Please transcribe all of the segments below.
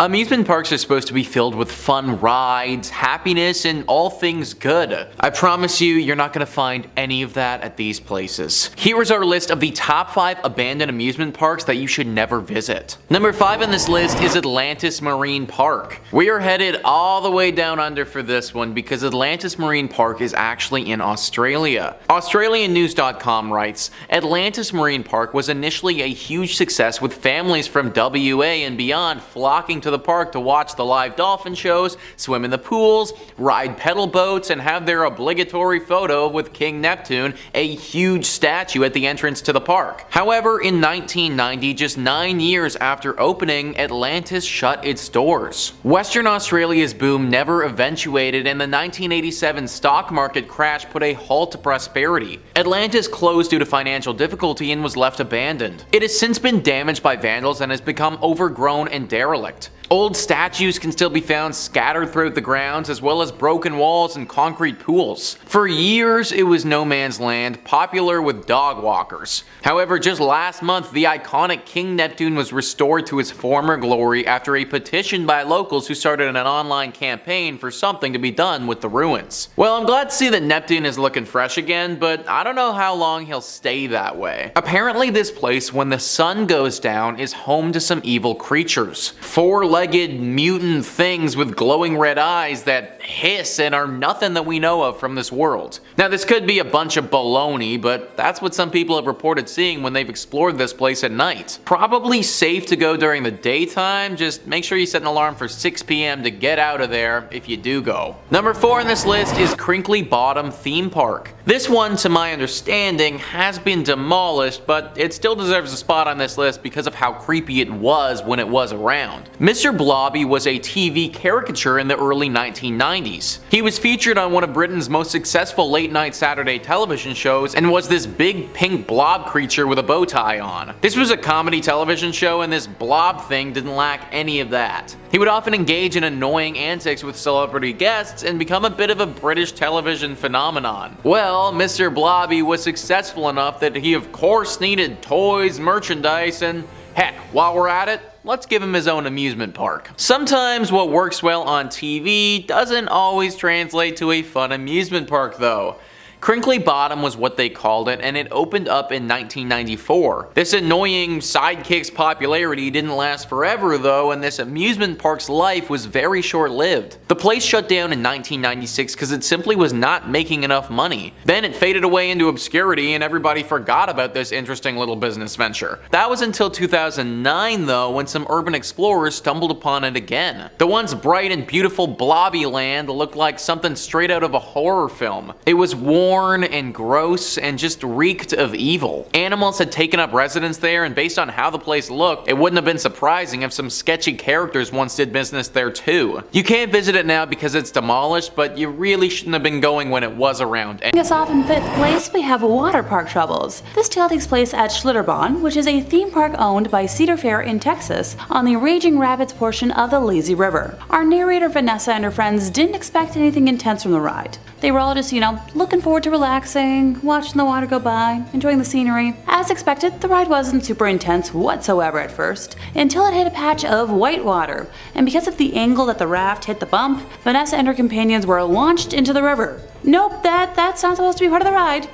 Amusement parks are supposed to be filled with fun rides, happiness, and all things good. I promise you, you're not gonna find any of that at these places. Here is our list of the top 5 abandoned amusement parks that you should never visit. Number 5 on this list is Atlantis Marine Park. We are headed all the way down under for this one because Atlantis Marine Park is actually in Australia. AustralianNews.com writes, Atlantis Marine Park was initially a huge success with families from WA and beyond flocking to the park to watch the live dolphin shows, swim in the pools, ride pedal boats, and have their obligatory photo with King Neptune, a huge statue at the entrance to the park. However, in 1990, just 9 years after opening, Atlantis shut its doors. Western Australia's boom never eventuated, and the 1987 stock market crash put a halt to prosperity. Atlantis closed due to financial difficulty and was left abandoned. It has since been damaged by vandals and has become overgrown and derelict. Old statues can still be found scattered throughout the grounds, as well as broken walls and concrete pools. For years, it was no man's land, popular with dog walkers. However, just last month, the iconic King Neptune was restored to his former glory after a petition by locals who started an online campaign for something to be done with the ruins. Well, I'm glad to see that Neptune is looking fresh again, but I don't know how long he'll stay that way. Apparently, this place, when the sun goes down, is home to some evil creatures. Four-legged mutant things with glowing red eyes that hiss and are nothing that we know of from this world. Now, this could be a bunch of baloney, but that's what some people have reported seeing when they've explored this place at night. Probably safe to go during the daytime, just make sure you set an alarm for 6 p.m. to get out of there if you do go. Number 4 on this list is Crinkly Bottom Theme Park. This one, to my understanding, has been demolished, but it still deserves a spot on this list because of how creepy it was when it was around. Mr. Blobby was a TV caricature in the early 1990s. He was featured on one of Britain's most successful late-night Saturday television shows and was this big pink blob creature with a bow tie on. This was a comedy television show, and this blob thing didn't lack any of that. He would often engage in annoying antics with celebrity guests and become a bit of a British television phenomenon. Well, Mr. Blobby was successful enough that he of course needed toys, merchandise, and heck, while we're at it, let's give him his own amusement park. Sometimes what works well on TV doesn't always translate to a fun amusement park though. Crinkly Bottom was what they called it, and it opened up in 1994. This annoying sidekick's popularity didn't last forever though, and this amusement park's life was very short-lived. The place shut down in 1996 because it simply was not making enough money. Then it faded away into obscurity and everybody forgot about this interesting little business venture. That was until 2009 though, when some urban explorers stumbled upon it again. The once bright and beautiful Blobby Land looked like something straight out of a horror film. It was worn and gross and just reeked of evil. Animals had taken up residence there, and based on how the place looked, it wouldn't have been surprising if some sketchy characters once did business there too. You can't visit it now because it's demolished, but you really shouldn't have been going when it was around. Starting us off in 5th place, we have water park troubles. This tale takes place at Schlitterbahn, which is a theme park owned by Cedar Fair in Texas on the Raging Rapids portion of the Lazy River. Our narrator Vanessa and her friends didn't expect anything intense from the ride. They were all just, looking forward to relaxing, watching the water go by, enjoying the scenery. As expected, the ride wasn't super intense whatsoever at first, until it hit a patch of white water, and because of the angle that the raft hit the bump, Vanessa and her companions were launched into the river. Nope, that's not supposed to be part of the ride.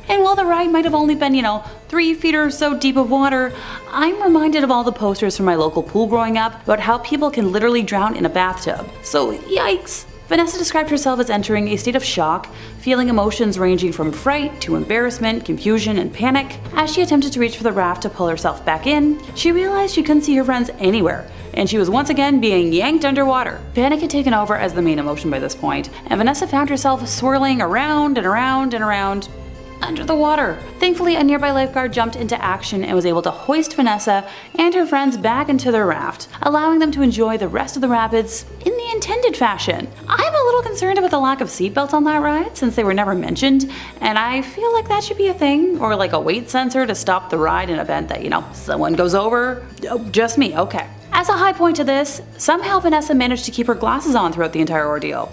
And while the ride might have only been, 3 feet or so deep of water, I'm reminded of all the posters from my local pool growing up about how people can literally drown in a bathtub. So yikes! Vanessa described herself as entering a state of shock, feeling emotions ranging from fright to embarrassment, confusion, and panic. As she attempted to reach for the raft to pull herself back in, she realized she couldn't see her friends anywhere, and she was once again being yanked underwater. Panic had taken over as the main emotion by this point, and Vanessa found herself swirling around and around and around under the water. Thankfully, a nearby lifeguard jumped into action and was able to hoist Vanessa and her friends back into their raft, allowing them to enjoy the rest of the rapids in the intended fashion. I'm a little concerned about the lack of seatbelts on that ride since they were never mentioned, and I feel like that should be a thing, or like a weight sensor to stop the ride in event that, someone goes over. Oh, just me, okay. As a high point to this, somehow Vanessa managed to keep her glasses on throughout the entire ordeal.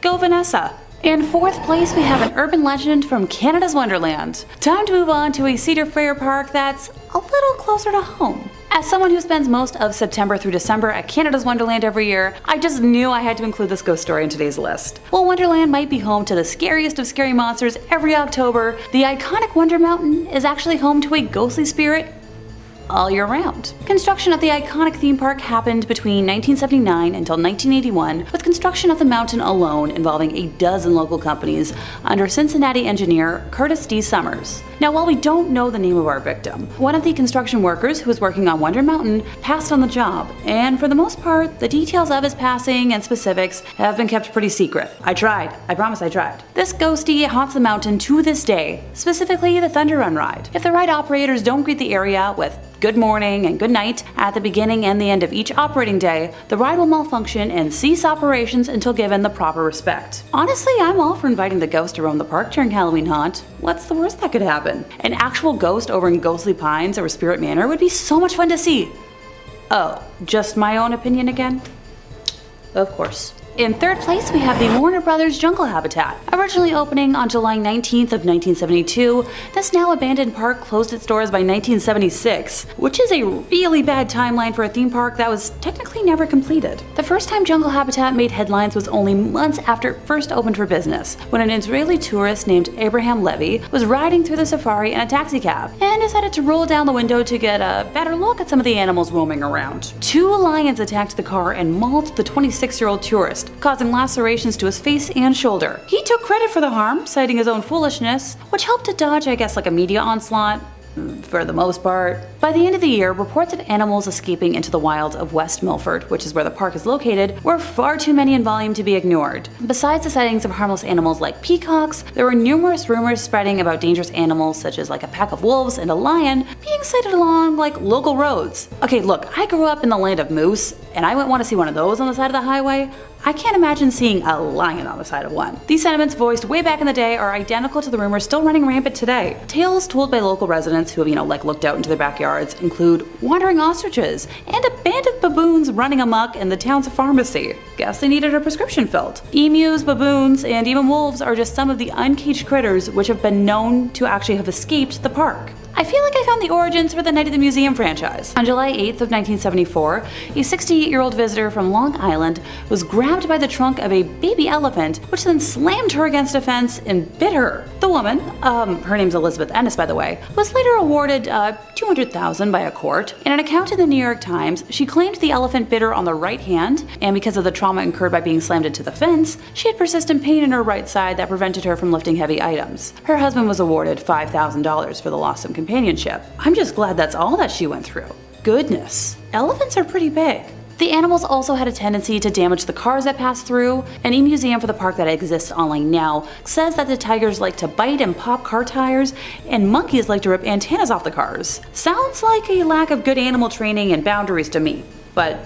Go Vanessa! In 4th place, we have an urban legend from Canada's Wonderland. Time to move on to a Cedar Fair park that's a little closer to home. As someone who spends most of September through December at Canada's Wonderland every year, I just knew I had to include this ghost story in today's list. While Wonderland might be home to the scariest of scary monsters every October, the iconic Wonder Mountain is actually home to a ghostly spirit all year round. Construction of the iconic theme park happened between 1979 until 1981, with construction of the mountain alone involving a dozen local companies under Cincinnati engineer Curtis D. Summers. Now, while we don't know the name of our victim, one of the construction workers who was working on Wonder Mountain passed on the job, and for the most part, the details of his passing and specifics have been kept pretty secret. I tried. I promise I tried. This ghostie haunts the mountain to this day, specifically the Thunder Run ride. If the ride operators don't greet the area with good morning and good night at the beginning and the end of each operating day, the ride will malfunction and cease operations until given the proper respect. Honestly, I'm all for inviting the ghost to roam the park during Halloween haunt. What's the worst that could happen? An actual ghost over in Ghostly Pines or Spirit Manor would be so much fun to see. Oh, just my own opinion again? Of course. In third place, we have the Warner Brothers Jungle Habitat. Originally opening on July 19th of 1972, this now abandoned park closed its doors by 1976, which is a really bad timeline for a theme park that was technically never completed. The first time Jungle Habitat made headlines was only months after it first opened for business, when an Israeli tourist named Abraham Levy was riding through the safari in a taxicab and decided to roll down the window to get a better look at some of the animals roaming around. 2 lions attacked the car and mauled the 26-year-old tourist, causing lacerations to his face and shoulder. He took credit for the harm, citing his own foolishness, which helped to dodge, I guess, like a media onslaught. For the most part. By the end of the year, reports of animals escaping into the wilds of West Milford, which is where the park is located, were far too many in volume to be ignored. Besides the sightings of harmless animals like peacocks, there were numerous rumors spreading about dangerous animals such as like a pack of wolves and a lion being sighted along like local roads. Okay, look, I grew up in the land of moose, and I wouldn't want to see one of those on the side of the highway. I can't imagine seeing a lion on the side of one. These sentiments voiced way back in the day are identical to the rumors still running rampant today. Tales told by local residents who have, looked out into their backyards include wandering ostriches and a band of baboons running amok in the town's pharmacy. Guess they needed a prescription filled. Emus, baboons, and even wolves are just some of the uncaged critters which have been known to actually have escaped the park. I feel like I found the origins for the Night at the Museum franchise. On July 8th of 1974, a 68-year-old visitor from Long Island was grabbed by the trunk of a baby elephant, which then slammed her against a fence and bit her. The woman, her name's Elizabeth Ennis by the way, was later awarded $200,000 by a court. In an account in the New York Times, she claimed the elephant bit her on the right hand, and because of the trauma incurred by being slammed into the fence, she had persistent pain in her right side that prevented her from lifting heavy items. Her husband was awarded $5,000 for the loss of companionship. I'm just glad that's all that she went through. Goodness. Elephants are pretty big. The animals also had a tendency to damage the cars that passed through. An e-museum for the park that exists online now says that the tigers like to bite and pop car tires, and monkeys like to rip antennas off the cars. Sounds like a lack of good animal training and boundaries to me, but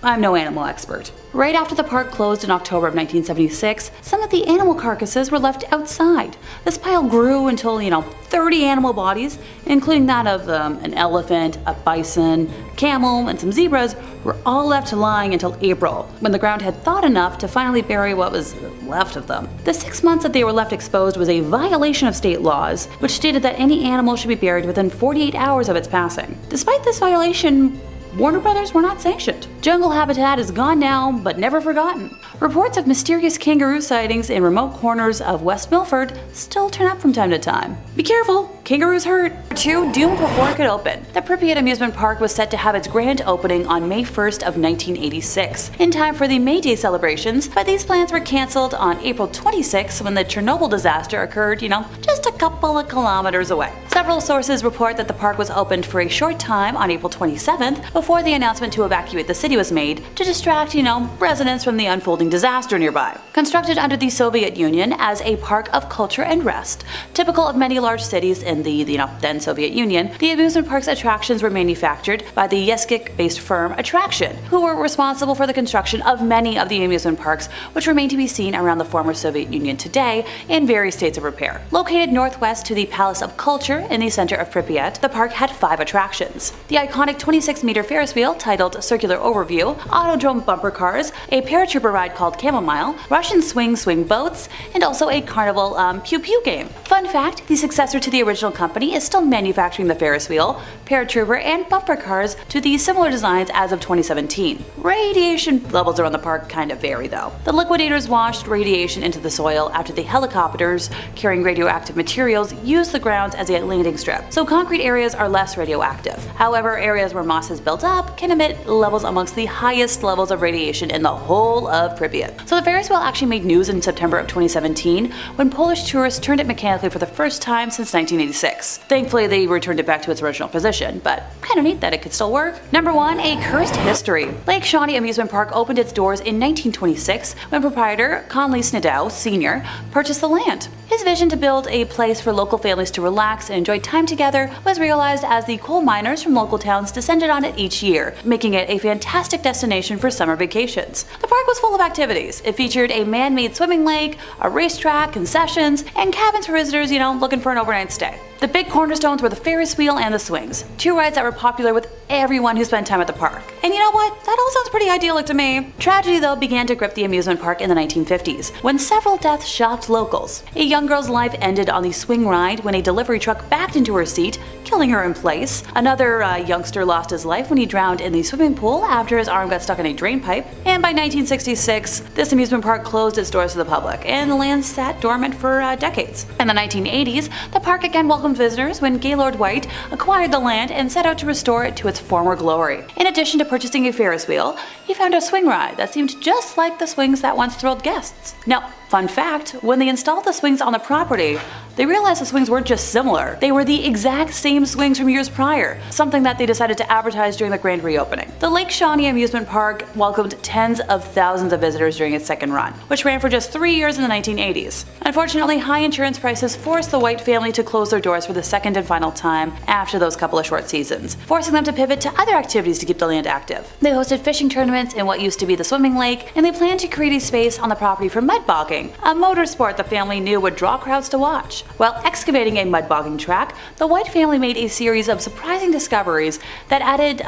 I'm no animal expert. Right after the park closed in October of 1976, some of the animal carcasses were left outside. This pile grew until, 30 animal bodies, including that of an elephant, a bison, camel, and some zebras, were all left lying until April, when the ground had thawed enough to finally bury what was left of them. The 6 months that they were left exposed was a violation of state laws, which stated that any animal should be buried within 48 hours of its passing. Despite this violation, Warner Brothers were not sanctioned. Jungle Habitat is gone now, but never forgotten. Reports of mysterious kangaroo sightings in remote corners of West Milford still turn up from time to time. Be careful, kangaroos hurt. 2 doomed before it could open. The Pripyat Amusement Park was set to have its grand opening on May 1st of 1986, in time for the May Day celebrations, but these plans were cancelled on April 26th when the Chernobyl disaster occurred, just a couple of kilometers away. Several sources report that the park was opened for a short time on April 27th before the announcement to evacuate the city was made to distract, residents from the unfolding disaster nearby. Constructed under the Soviet Union as a park of culture and rest, typical of many large cities in the then Soviet Union, the amusement park's attractions were manufactured by the Yeskik-based firm Attraction, who were responsible for the construction of many of the amusement parks which remain to be seen around the former Soviet Union today in various states of repair. Located northwest to the Palace of Culture in the center of Pripyat, the park had 5 attractions. The iconic 26-meter Ferris wheel titled Circular Overview, Autodrome bumper cars, a paratrooper ride called Chamomile, Russian swing boats, and also a carnival pew-pew game. Fun fact, the successor to the original original company is still manufacturing the Ferris wheel, paratrooper, and bumper cars to the similar designs as of 2017. Radiation levels around the park kind of vary though. The liquidators washed radiation into the soil after the helicopters carrying radioactive materials used the grounds as a landing strip, so concrete areas are less radioactive. However, areas where moss has built up can emit levels amongst the highest levels of radiation in the whole of Pripyat. So the Ferris wheel actually made news in September of 2017 when Polish tourists turned it mechanically for the first time since 1986. Thankfully, they returned it back to its original position, but kind of neat that it could still work. Number 1. A cursed history. Lake Shawnee Amusement Park opened its doors in 1926 when proprietor Conley Snidow Sr. purchased the land. His vision to build a place for local families to relax and enjoy time together was realized as the coal miners from local towns descended on it each year, making it a fantastic destination for summer vacations. The park was full of activities. It featured a man-made swimming lake, a racetrack, concessions, and cabins for visitors, looking for an overnight stay. The big cornerstones were the Ferris wheel and the swings, two rides that were popular with everyone who spent time at the park. And you know what? That all sounds pretty idyllic to me. Tragedy, though, began to grip the amusement park in the 1950s, when several deaths shocked locals. A young girl's life ended on the swing ride when a delivery truck backed into her seat, killing her in place. Another youngster lost his life when he drowned in the swimming pool after his arm got stuck in a drain pipe. And by 1966, this amusement park closed its doors to the public, and the land sat dormant for decades. In the 1980s, the park again welcomed visitors when Gaylord White acquired the land and set out to restore it to its former glory. In addition to purchasing a Ferris wheel, he found a swing ride that seemed just like the swings that once thrilled guests. Now, fun fact, when they installed the swings on the property, they realized the swings weren't just similar, they were the exact same swings from years prior, something that they decided to advertise during the grand reopening. The Lake Shawnee Amusement Park welcomed tens of thousands of visitors during its second run, which ran for just 3 years in the 1980s. Unfortunately, high insurance prices forced the White family to close their doors for the second and final time after those couple of short seasons, forcing them to pivot to other activities to keep the land active. They hosted fishing tournaments in what used to be the swimming lake, and they planned to create a space on the property for mud bogging, a motor sport the family knew would draw crowds to watch. While excavating a mud bogging track, the White family made a series of surprising discoveries that added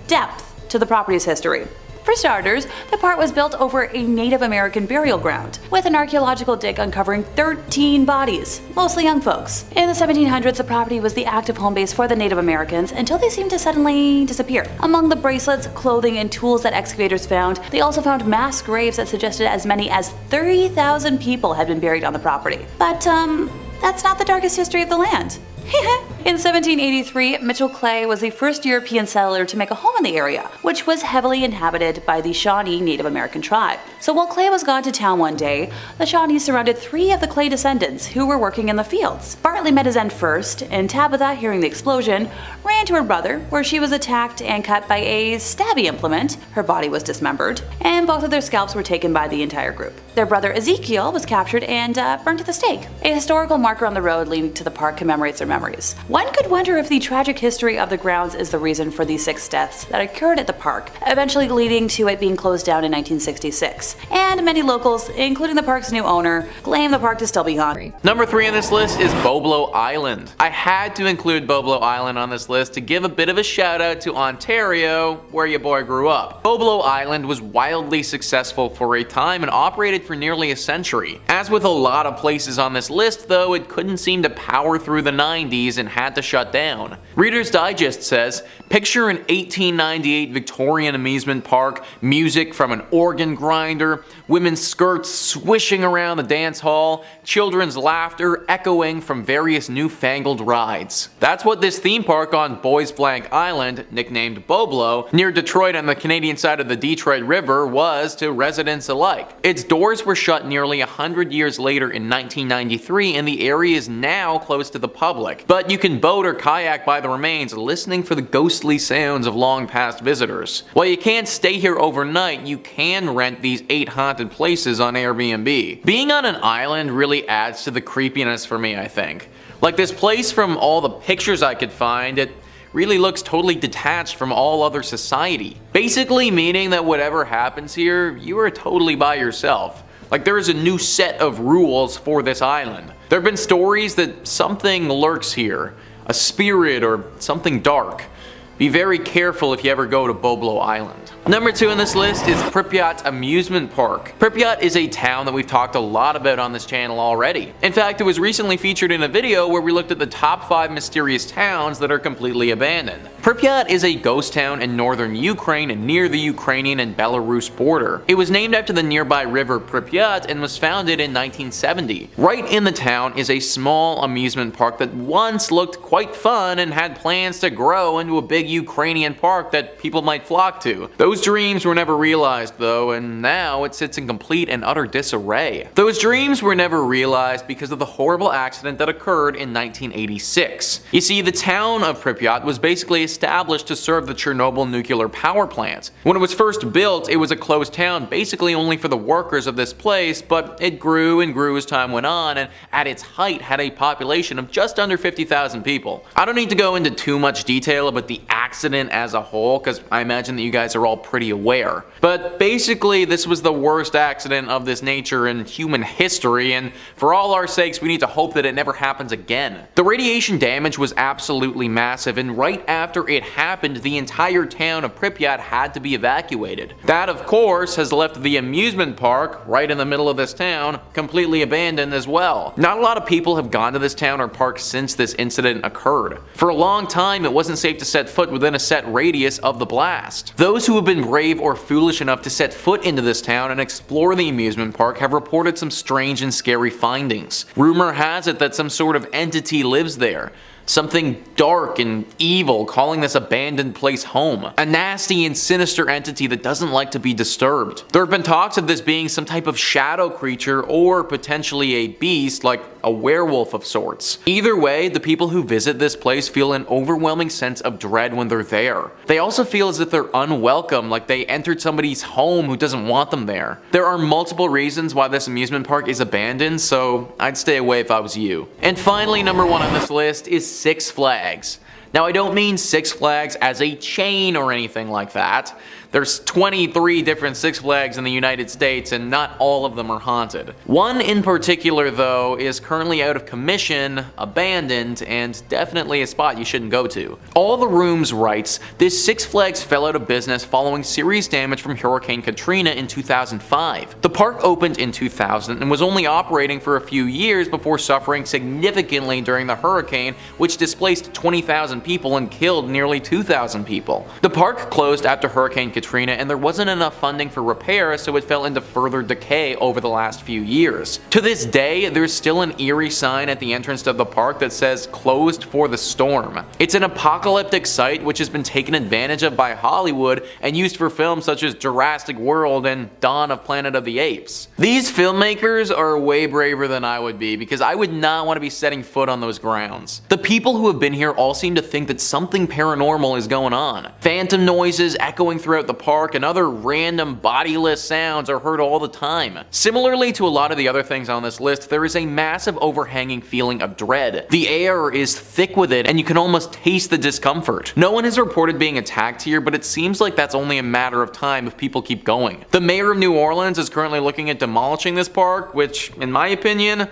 depth to the property's history. For starters, the park was built over a Native American burial ground, with an archaeological dig uncovering 13 bodies, mostly young folks. In the 1700s, the property was the active home base for the Native Americans until they seemed to suddenly disappear. Among the bracelets, clothing, and tools that excavators found, they also found mass graves that suggested as many as 30,000 people had been buried on the property. But, that's not the darkest history of the land. In 1783, Mitchell Clay was the first European settler to make a home in the area, which was heavily inhabited by the Shawnee Native American tribe. So while Clay was gone to town one day, the Shawnees surrounded 3 of the Clay descendants who were working in the fields. Bartley met his end first, and Tabitha, hearing the explosion, ran to her brother, where she was attacked and cut by a stabby implement. Her body was dismembered, and both of their scalps were taken by the entire group. Their brother Ezekiel was captured and burned to the stake. A historical marker on the road leading to the park commemorates their memories. One could wonder if the tragic history of the grounds is the reason for the 6 deaths that occurred at the park, eventually leading to it being closed down in 1966. And many locals, including the park's new owner, claim the park to still be haunted. Number 3 on this list is Boblo Island. I had to include Boblo Island on this list to give a bit of a shout out to Ontario, where your boy grew up. Boblo Island was wildly successful for a time and operated for nearly a century. As with a lot of places on this list though, it couldn't seem to power through the 90s and had to shut down. Reader's Digest says, picture an 1898 Victorian amusement park, music from an organ grinder, women's skirts swishing around the dance hall, children's laughter echoing from various newfangled rides. That's what this theme park on Boys Blank Island, nicknamed Boblo, near Detroit on the Canadian side of the Detroit River, was to residents alike. Its doors were shut nearly 100 years later in 1993, and the area is now closed to the public. But you can boat or kayak by the remains, listening for the ghostly sounds of long past visitors. While you can't stay here overnight, you can rent these 8 haunted places on Airbnb. Being on an island really adds to the creepiness for me, I think. Like this place, from all the pictures I could find, it really looks totally detached from all other society. Basically meaning that whatever happens here, you are totally by yourself. Like there is a new set of rules for this island. There have been stories that something lurks here, a spirit or something dark. Be very careful if you ever go to Boblo Island. Number 2 on this list is Pripyat Amusement Park. Pripyat is a town that we've talked a lot about on this channel already. In fact, it was recently featured in a video where we looked at the top 5 mysterious towns that are completely abandoned. Pripyat is a ghost town in northern Ukraine near the Ukrainian and Belarus border. It was named after the nearby river Pripyat and was founded in 1970. Right in the town is a small amusement park that once looked quite fun and had plans to grow into a big Ukrainian park that people might flock to. Those dreams were never realized though, and now it sits in complete and utter disarray. Those dreams were never realized because of the horrible accident that occurred in 1986. You see, the town of Pripyat was basically established to serve the Chernobyl nuclear power plant. When it was first built, it was a closed town basically only for the workers of this place, but it grew and grew as time went on, and at its height had a population of just under 50,000 people. I don't need to go into too much detail about the accident as a whole, because I imagine that you guys are all pretty aware. But basically, this was the worst accident of this nature in human history, and for all our sakes, we need to hope that it never happens again. The radiation damage was absolutely massive, and right after it happened, the entire town of Pripyat had to be evacuated. That, of course, has left the amusement park, right in the middle of this town, completely abandoned as well. Not a lot of people have gone to this town or park since this incident occurred. For a long time, it wasn't safe to set foot within a set radius of the blast. Those who have been brave or foolish enough to set foot into this town and explore the amusement park have reported some strange and scary findings. Rumor has it that some sort of entity lives there. Something dark and evil calling this abandoned place home. A nasty and sinister entity that doesn't like to be disturbed. There have been talks of this being some type of shadow creature or potentially a beast like a werewolf of sorts. Either way, the people who visit this place feel an overwhelming sense of dread when they're there. They also feel as if they're unwelcome, like they entered somebody's home who doesn't want them there. There are multiple reasons why this amusement park is abandoned, so I'd stay away if I was you. And finally, number 1 on this list is Six Flags. Now, I don't mean Six Flags as a chain or anything like that. There's 23 different Six Flags in the United States and not all of them are haunted. One in particular though is currently out of commission, abandoned, and definitely a spot you shouldn't go to. All the Rooms writes, this Six Flags fell out of business following serious damage from Hurricane Katrina in 2005. The park opened in 2000 and was only operating for a few years before suffering significantly during the hurricane, which displaced 20,000 people and killed nearly 2,000 people. The park closed after Hurricane Katrina and there wasn't enough funding for repairs, so it fell into further decay over the last few years. To this day, there's still an eerie sign at the entrance to the park that says closed for the storm. It's an apocalyptic site which has been taken advantage of by Hollywood and used for films such as Jurassic World and Dawn of Planet of the Apes. These filmmakers are way braver than I would be, because I would not want to be setting foot on those grounds. The people who have been here all seem to think that something paranormal is going on. Phantom noises echoing throughout the park and other random bodiless sounds are heard all the time. Similarly to a lot of the other things on this list, there is a massive overhanging feeling of dread. The air is thick with it and you can almost taste the discomfort. No one has reported being attacked here, but it seems like that's only a matter of time if people keep going. The mayor of New Orleans is currently looking at demolishing this park, which, in my opinion,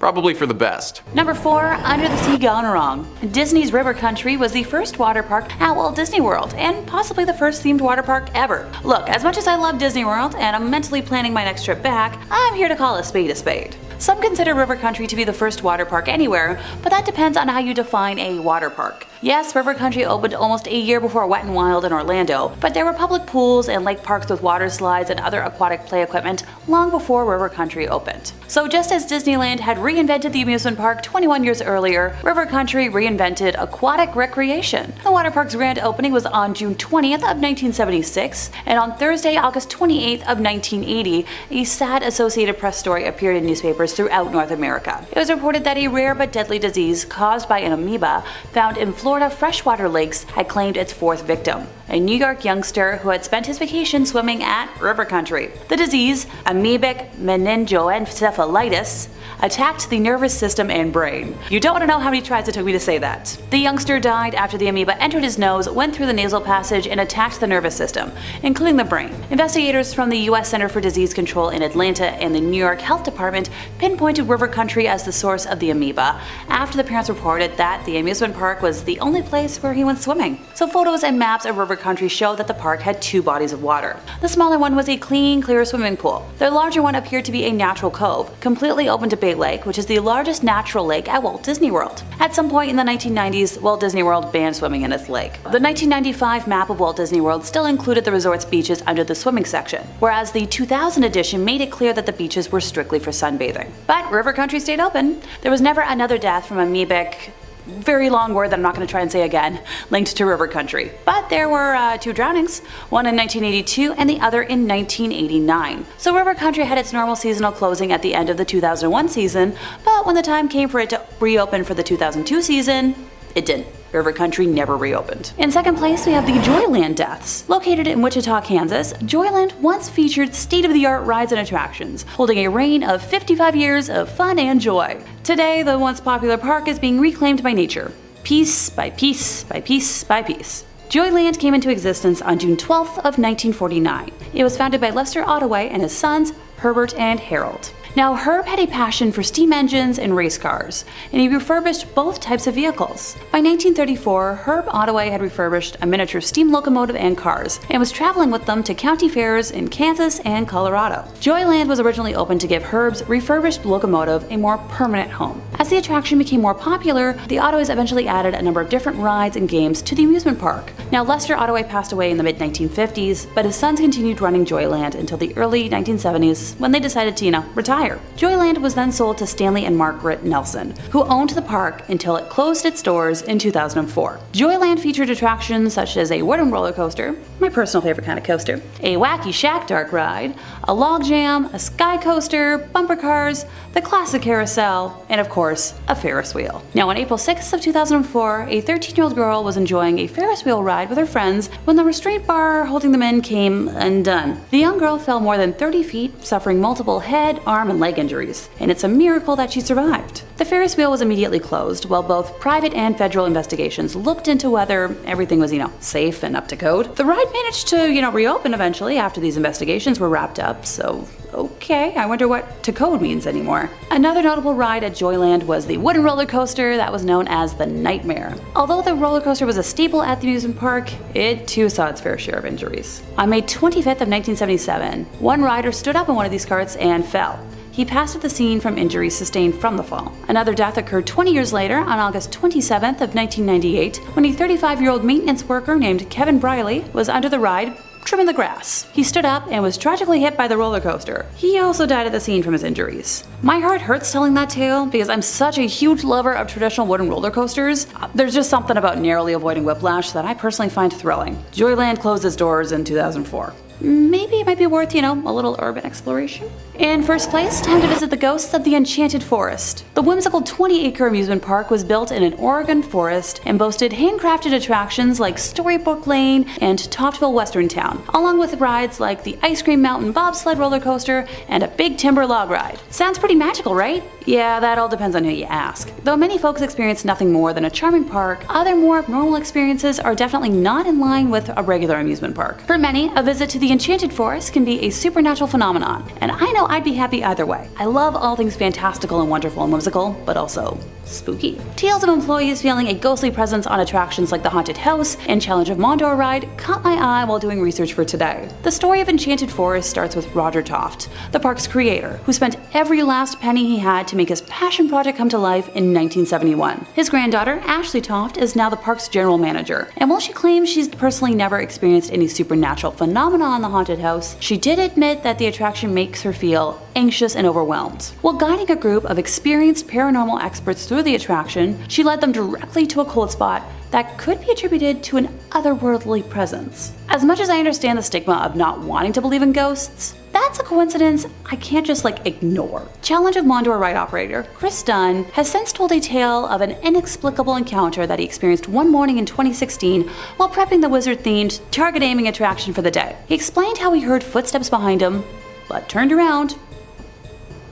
probably for the best. Number 4, Under the Sea Gone Wrong. Disney's River Country was the first water park at Walt Disney World, and possibly the first themed water park ever. Look, as much as I love Disney World and I'm mentally planning my next trip back, I'm here to call a spade a spade. Some consider River Country to be the first water park anywhere, but that depends on how you define a water park. Yes, River Country opened almost a year before Wet n Wild in Orlando, but there were public pools and lake parks with water slides and other aquatic play equipment long before River Country opened. So just as Disneyland had reinvented the amusement park 21 years earlier, River Country reinvented aquatic recreation. The water park's grand opening was on June 20th of 1976, and on Thursday, August 28th of 1980, a sad Associated Press story appeared in newspapers throughout North America. It was reported that a rare but deadly disease caused by an amoeba found in Florida freshwater lakes had claimed its 4th victim, a New York youngster who had spent his vacation swimming at River Country. The disease, amoebic meningoencephalitis, attacked the nervous system and brain. You don't want to know how many tries it took me to say that. The youngster died after the amoeba entered his nose, went through the nasal passage, and attacked the nervous system, including the brain. Investigators from the U.S. Center for Disease Control in Atlanta and the New York Health Department pinpointed river country as the source of the amoeba after the parents reported that the amusement park was the only place where he went swimming. So photos and maps of river country show that the park had two bodies of water. The smaller one was a clean, clear swimming pool. The larger one appeared to be a natural cove, completely open to Bay Lake, which is the largest natural lake at Walt Disney World. At some point in the 1990s, Walt Disney World banned swimming in its lake. The 1995 map of Walt Disney World still included the resort's beaches under the swimming section, whereas the 2000 edition made it clear that the beaches were strictly for sunbathing. But river country stayed open. There was never another death from amoebic, very long word that I'm not going to try and say again, linked to river country. But there were two drownings, one in 1982 and the other in 1989. So river country had its normal seasonal closing at the end of the 2001 season, but when the time came for it to reopen for the 2002 season, it didn't. River country never reopened. In second place, we have the Joyland deaths. Located in Wichita, Kansas, Joyland once featured state-of-the-art rides and attractions, holding a reign of 55 years of fun and joy. Today, the once popular park is being reclaimed by nature, piece by piece by piece by piece. Joyland came into existence on June 12th of 1949. It was founded by Lester Ottaway and his sons, Herbert and Harold. Now, Herb had a passion for steam engines and race cars, and he refurbished both types of vehicles. By 1934, Herb Ottaway had refurbished a miniature steam locomotive and cars, and was traveling with them to county fairs in Kansas and Colorado. Joyland was originally opened to give Herb's refurbished locomotive a more permanent home. As the attraction became more popular, the Ottoways eventually added a number of different rides and games to the amusement park. Now, Lester Ottaway passed away in the mid-1950s, but his sons continued running Joyland until the early 1970s when they decided to, retire. Joyland was then sold to Stanley and Margaret Nelson, who owned the park until it closed its doors in 2004. Joyland featured attractions such as a wooden roller coaster, my personal favorite kind of coaster, a wacky shack dark ride, a log jam, a sky coaster, bumper cars, the classic carousel, and of course, a Ferris wheel. Now, on April 6th of 2004, a 13-year-old girl was enjoying a Ferris wheel ride with her friends when the restraint bar holding them in came undone. The young girl fell more than 30 feet, suffering multiple head, arm, and leg injuries, and it's a miracle that she survived. The Ferris wheel was immediately closed while both private and federal investigations looked into whether everything was, safe and up to code. The ride managed to, reopen eventually after these investigations were wrapped up, so okay, I wonder what to code means anymore. Another notable ride at Joyland was the wooden roller coaster that was known as the Nightmare. Although the roller coaster was a staple at the amusement park, it too saw its fair share of injuries. On May 25th of 1977, one rider stood up in one of these carts and fell. He passed at the scene from injuries sustained from the fall. Another death occurred 20 years later on August 27th of 1998 when a 35-year-old maintenance worker named Kevin Briley was under the ride trimming the grass. He stood up and was tragically hit by the roller coaster. He also died at the scene from his injuries. My heart hurts telling that tale because I'm such a huge lover of traditional wooden roller coasters. There's just something about narrowly avoiding whiplash that I personally find thrilling. Joyland closed its doors in 2004. Maybe it might be worth, a little urban exploration. In first place, time to visit the ghosts of the Enchanted Forest. The whimsical 20-acre amusement park was built in an Oregon forest and boasted handcrafted attractions like Storybook Lane and Toftville Western Town, along with rides like the Ice Cream Mountain bobsled roller coaster and a big timber log ride. Sounds pretty magical, right? Yeah, that all depends on who you ask. Though many folks experience nothing more than a charming park, other more abnormal experiences are definitely not in line with a regular amusement park. For many, a visit to the Enchanted Forest can be a supernatural phenomenon, and I know I'd be happy either way. I love all things fantastical and wonderful and whimsical, but also spooky. Tales of employees feeling a ghostly presence on attractions like the Haunted House and Challenge of Mondor ride caught my eye while doing research for today. The story of Enchanted Forest starts with Roger Toft, the park's creator, who spent every last penny he had to make his passion project come to life in 1971. His granddaughter, Ashley Toft, is now the park's general manager, and while she claims she's personally never experienced any supernatural phenomena on the Haunted House, she did admit that the attraction makes her feel anxious and overwhelmed. While guiding a group of experienced paranormal experts through the attraction, she led them directly to a cold spot that could be attributed to an otherworldly presence. As much as I understand the stigma of not wanting to believe in ghosts, that's a coincidence I can't just ignore. Challenge of Mondor ride operator Chris Dunn has since told a tale of an inexplicable encounter that he experienced one morning in 2016 while prepping the wizard-themed target aiming attraction for the day. He explained how he heard footsteps behind him, but turned around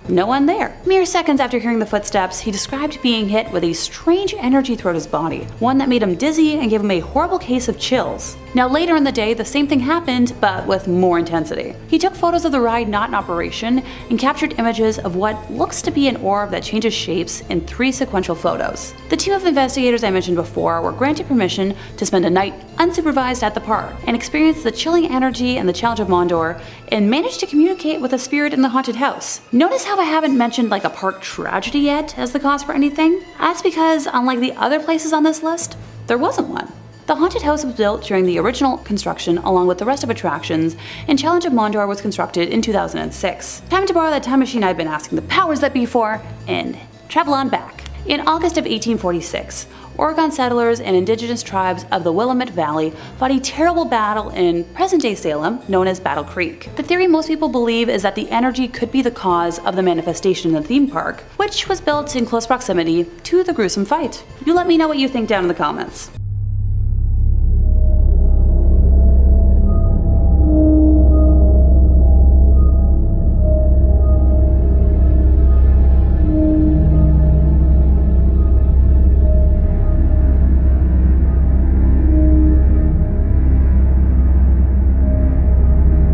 no one there. Mere seconds after hearing the footsteps, he described being hit with a strange energy throughout his body, one that made him dizzy and gave him a horrible case of chills. Now later in the day, the same thing happened, but with more intensity. He took photos of the ride not in operation and captured images of what looks to be an orb that changes shapes in 3 sequential photos. The team of investigators I mentioned before were granted permission to spend a night unsupervised at the park and experience the chilling energy and the challenge of Mondor and managed to communicate with a spirit in the haunted house. Notice how I haven't mentioned like a park tragedy yet as the cause for anything? That's because unlike the other places on this list, there wasn't one. The haunted house was built during the original construction along with the rest of attractions, and Challenge of Mondor was constructed in 2006. Time to borrow that time machine I've been asking the powers that be for, and travel on back. In August of 1846, Oregon settlers and indigenous tribes of the Willamette Valley fought a terrible battle in present-day Salem known as Battle Creek. The theory most people believe is that the energy could be the cause of the manifestation in the theme park, which was built in close proximity to the gruesome fight. You let me know what you think down in the comments.